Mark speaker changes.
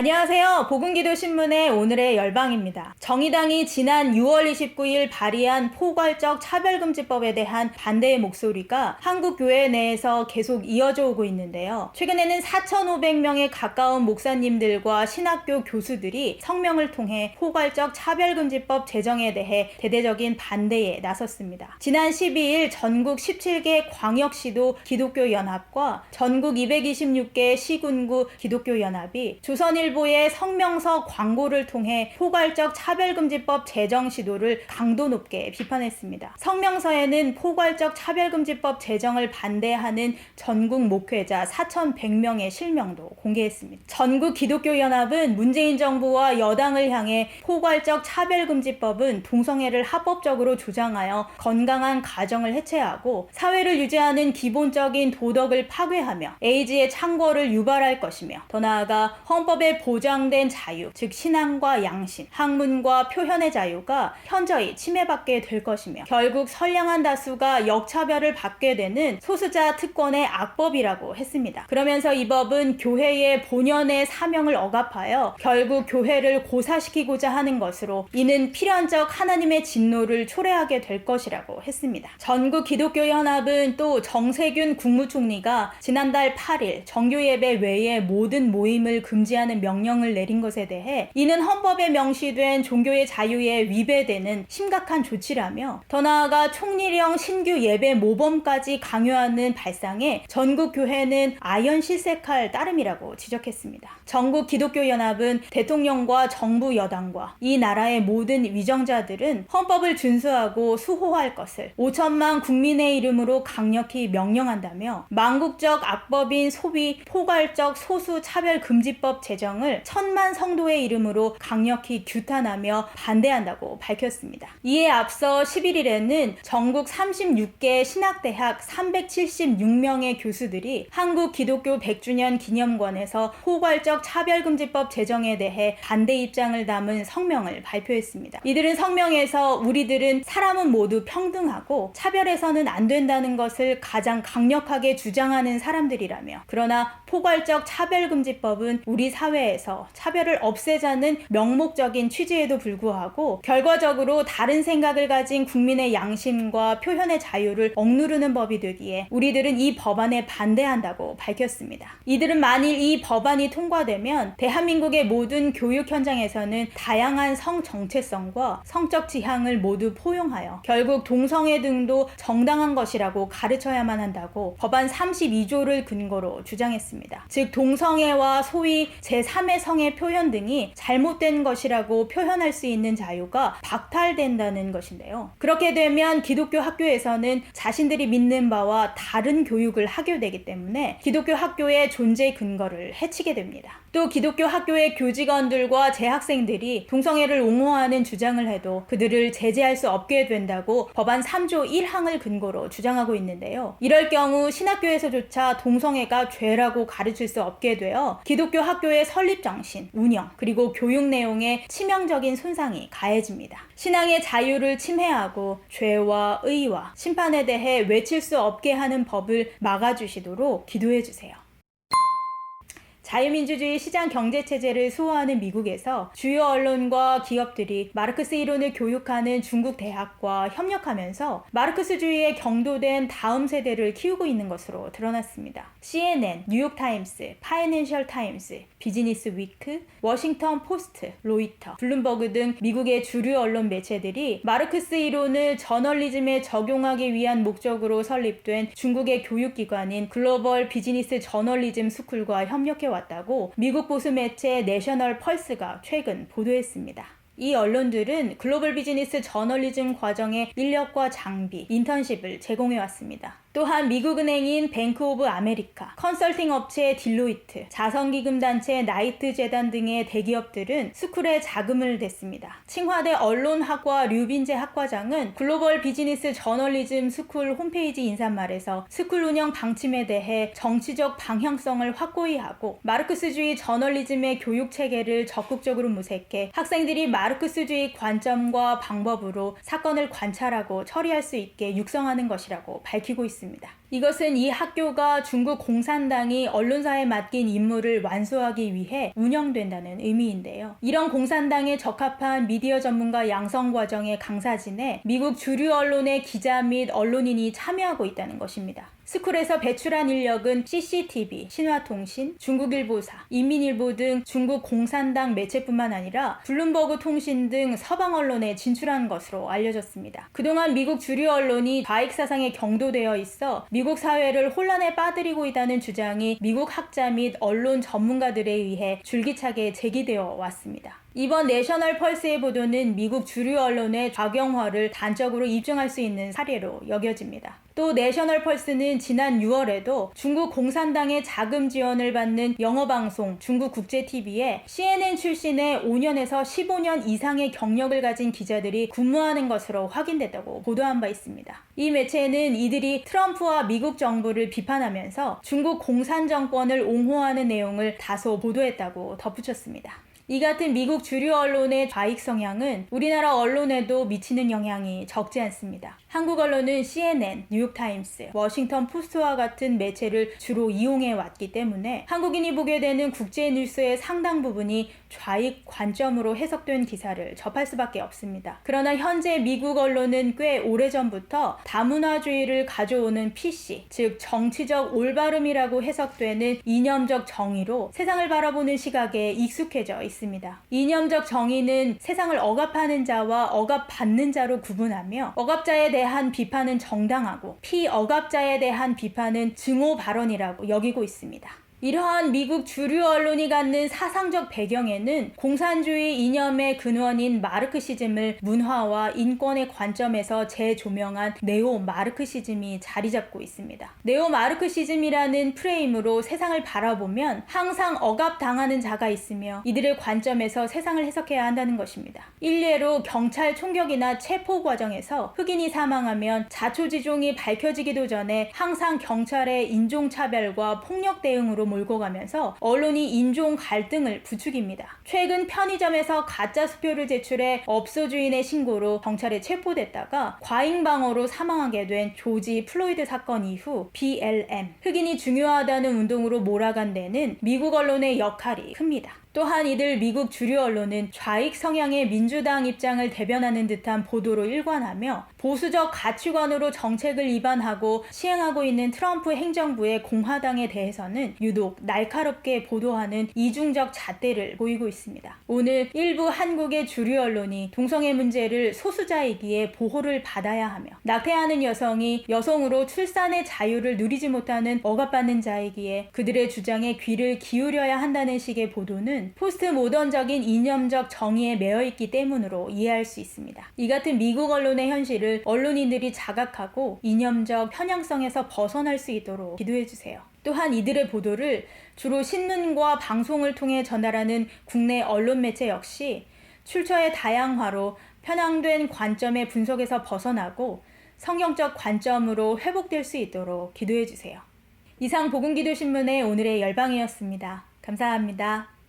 Speaker 1: 안녕하세요. 복음기도신문의 오늘의 열방입니다. 정의당이 지난 6월 29일 발의한 포괄적 차별금지법에 대한 반대의 목소리가 한국 교회 내에서 계속 이어져 오고 있는데요. 최근에는 4,500명에 가까운 목사님들과 신학교 교수들이 성명을 통해 포괄적 차별금지법 제정에 대해 대대적인 반대에 나섰습니다. 지난 12일 전국 17개 광역시도 기독교연합과 전국 226개 시군구 기독교연합이 조선일보의 성명서 광고를 통해 포괄적 차별금지법 제정 시도를 강도 높게 비판했습니다. 성명서에는 포괄적 차별금지법 제정을 반대하는 전국 목회자 4,100명의 실명도 공개했습니다. 전국 기독교연합은 문재인 정부와 여당을 향해 포괄적 차별금지법은 동성애를 합법적으로 조장하여 건강한 가정을 해체하고 사회를 유지하는 기본적인 도덕을 파괴하며 에이즈의 창궐을 유발할 것이며 더 나아가 헌법에 보장된 자유, 즉 신앙과 양심, 학문과 표현의 자유가 현저히 침해받게 될 것이며 결국 선량한 다수가 역차별을 받게 되는 소수자 특권의 악법이라고 했습니다. 그러면서 이 법은 교회의 본연의 사명을 억압하여 결국 교회를 고사시키고자 하는 것으로 이는 필연적 하나님의 진노를 초래하게 될 것이라고 했습니다. 전국 기독교연합은 또 정세균 국무총리가 지난달 8일 정교예배 외에 모든 모임을 금지하는 명령을 내린 것에 대해 이는 헌법에 명시된 종교의 자유에 위배되는 심각한 조치라며 더 나아가 총리령 신규 예배 모범까지 강요하는 발상에 전국 교회는 아연실색할 따름이라고 지적했습니다. 전국 기독교연합은 대통령과 정부 여당과 이 나라의 모든 위정자들은 헌법을 준수하고 수호할 것을 5천만 국민의 이름으로 강력히 명령한다며 망국적 악법인 소위 포괄적 소수 차별금지법 제정을 1,000만 성도의 이름으로 강력히 규탄하며 반대한다고 밝혔습니다. 이에 앞서 11일에는 전국 36개 신학대학 376명의 교수들이 한국 기독교 100주년 기념관에서 포괄적 차별금지법 제정에 대해 반대 입장을 담은 성명을 발표했습니다. 이들은 성명에서 우리들은 사람은 모두 평등하고 차별해서는 안 된다는 것을 가장 강력하게 주장하는 사람들이라며 그러나 포괄적 차별금지법은 우리 사회에서 차별을 없애자는 명목적인 취지에도 불구하고 결과적으로 다른 생각을 가진 국민의 양심과 표현의 자유를 억누르는 법이 되기에 우리들은 이 법안에 반대한다고 밝혔습니다. 이들은 만일 이 법안이 통과되면 대한민국의 모든 교육 현장에서는 다양한 성 정체성과 성적 지향을 모두 포용하여 결국 동성애 등도 정당한 것이라고 가르쳐야만 한다고 법안 32조를 근거로 주장했습니다. 즉 동성애와 소위 제3의 성의 표현 등이 잘못된 것이라고 표현할 수 있는 자유가 박탈된다는 것인데요. 그렇게 되면 기독교 학교에서는 자신들이 믿는 바와 다른 교육을 하게 되기 때문에 기독교 학교의 존재 근거를 해치게 됩니다. 또 기독교 학교의 교직원들과 재학생들이 동성애를 옹호하는 주장을 해도 그들을 제재할 수 없게 된다고 법안 3조 1항을 근거로 주장하고 있는데요. 이럴 경우 신학교에서조차 동성애가 죄라고 가르칠 수 없게 되어 기독교 학교의 설립 정신, 운영, 그리고 교육 내용에 치명적인 손상이 가해집니다. 신앙의 자유를 침해하고 죄와 의와 심판에 대해 외칠 수 없게 하는 법을 막아주시도록 기도해주세요. 자유민주주의 시장 경제체제를 수호하는 미국에서 주요 언론과 기업들이 마르크스 이론을 교육하는 중국 대학과 협력하면서 마르크스주의에 경도된 다음 세대를 키우고 있는 것으로 드러났습니다. CNN, 뉴욕타임스, 파이낸셜 타임스, 비즈니스 위크, 워싱턴 포스트, 로이터, 블룸버그 등 미국의 주류 언론 매체들이 마르크스 이론을 저널리즘에 적용하기 위한 목적으로 설립된 중국의 교육기관인 글로벌 비즈니스 저널리즘 스쿨과 협력해 왔다고 미국 보수 매체 내셔널 펄스가 최근 보도했습니다. 이 언론들은 글로벌 비즈니스 저널리즘 과정의 인력과 장비, 인턴십을 제공해왔습니다. 또한 미국은행인 뱅크 오브 아메리카, 컨설팅 업체 딜로이트, 자선기금단체 나이트 재단 등의 대기업들은 스쿨에 자금을 댔습니다. 칭화대 언론학과 류빈재 학과장은 글로벌 비즈니스 저널리즘 스쿨 홈페이지 인사말에서 스쿨 운영 방침에 대해 정치적 방향성을 확고히 하고 마르크스주의 저널리즘의 교육체계를 적극적으로 모색해 학생들이 마르크스주의 관점과 방법으로 사건을 관찰하고 처리할 수 있게 육성하는 것이라고 밝히고 있습니다. 있습니다. 이것은 이 학교가 중국 공산당이 언론사에 맡긴 임무를 완수하기 위해 운영된다는 의미인데요. 이런 공산당에 적합한 미디어 전문가 양성 과정의 강사진에 미국 주류 언론의 기자 및 언론인이 참여하고 있다는 것입니다. 스쿨에서 배출한 인력은 CCTV, 신화통신, 중국일보사, 인민일보 등 중국 공산당 매체뿐만 아니라 블룸버그 통신 등 서방 언론에 진출한 것으로 알려졌습니다. 그동안 미국 주류 언론이 좌익 사상에 경도되어 있어 미국 사회를 혼란에 빠뜨리고 있다는 주장이 미국 학자 및 언론 전문가들에 의해 줄기차게 제기되어 왔습니다. 이번 내셔널 펄스의 보도는 미국 주류 언론의 좌경화를 단적으로 입증할 수 있는 사례로 여겨집니다. 또 내셔널 펄스는 지난 6월에도 중국 공산당의 자금 지원을 받는 영어방송 중국 국제TV에 CNN 출신의 5년에서 15년 이상의 경력을 가진 기자들이 근무하는 것으로 확인됐다고 보도한 바 있습니다. 이 매체는 이들이 트럼프와 미국 정부를 비판하면서 중국 공산 정권을 옹호하는 내용을 다소 보도했다고 덧붙였습니다. 이 같은 미국 주류 언론의 좌익 성향은 우리나라 언론에도 미치는 영향이 적지 않습니다. 한국 언론은 CNN, 뉴욕타임스, 워싱턴 포스트와 같은 매체를 주로 이용해 왔기 때문에 한국인이 보게 되는 국제 뉴스의 상당 부분이 좌익 관점으로 해석된 기사를 접할 수밖에 없습니다. 그러나 현재 미국 언론은 꽤 오래전부터 다문화주의를 가져오는 PC, 즉 정치적 올바름이라고 해석되는 이념적 정의로 세상을 바라보는 시각에 익숙해져 있습니다. 이념적 정의는 세상을 억압하는 자와 억압받는 자로 구분하며 억압자에 대한 비판은 정당하고 피억압자에 대한 비판은 증오 발언이라고 여기고 있습니다. 이러한 미국 주류 언론이 갖는 사상적 배경에는 공산주의 이념의 근원인 마르크시즘을 문화와 인권의 관점에서 재조명한 네오 마르크시즘이 자리 잡고 있습니다. 네오 마르크시즘이라는 프레임으로 세상을 바라보면 항상 억압당하는 자가 있으며 이들의 관점에서 세상을 해석해야 한다는 것입니다. 일례로 경찰 총격이나 체포 과정에서 흑인이 사망하면 자초지종이 밝혀지기도 전에 항상 경찰의 인종차별과 폭력 대응으로 몰고 가면서 언론이 인종 갈등을 부추깁니다. 최근 편의점에서 가짜 수표를 제출해 업소 주인의 신고로 경찰에 체포됐다가 과잉방어로 사망하게 된 조지 플로이드 사건 이후 BLM, 흑인이 중요하다는 운동으로 몰아간 데는 미국 언론의 역할이 큽니다. 또한 이들 미국 주류 언론은 좌익 성향의 민주당 입장을 대변하는 듯한 보도로 일관하며 보수적 가치관으로 정책을 입안하고 시행하고 있는 트럼프 행정부의 공화당에 대해서는 유독 날카롭게 보도하는 이중적 잣대를 보이고 있습니다. 오늘 일부 한국의 주류 언론이 동성애 문제를 소수자이기에 보호를 받아야 하며 낙태하는 여성이 여성으로 출산의 자유를 누리지 못하는 억압받는 자이기에 그들의 주장에 귀를 기울여야 한다는 식의 보도는 포스트 모던적인 이념적 정의에 매여있기 때문으로 이해할 수 있습니다. 이 같은 미국 언론의 현실을 언론인들이 자각하고 이념적 편향성에서 벗어날 수 있도록 기도해주세요. 또한 이들의 보도를 주로 신문과 방송을 통해 전달하는 국내 언론 매체 역시 출처의 다양화로 편향된 관점의 분석에서 벗어나고 성경적 관점으로 회복될 수 있도록 기도해주세요. 이상 복음기도신문의 오늘의 열방이었습니다. 감사합니다.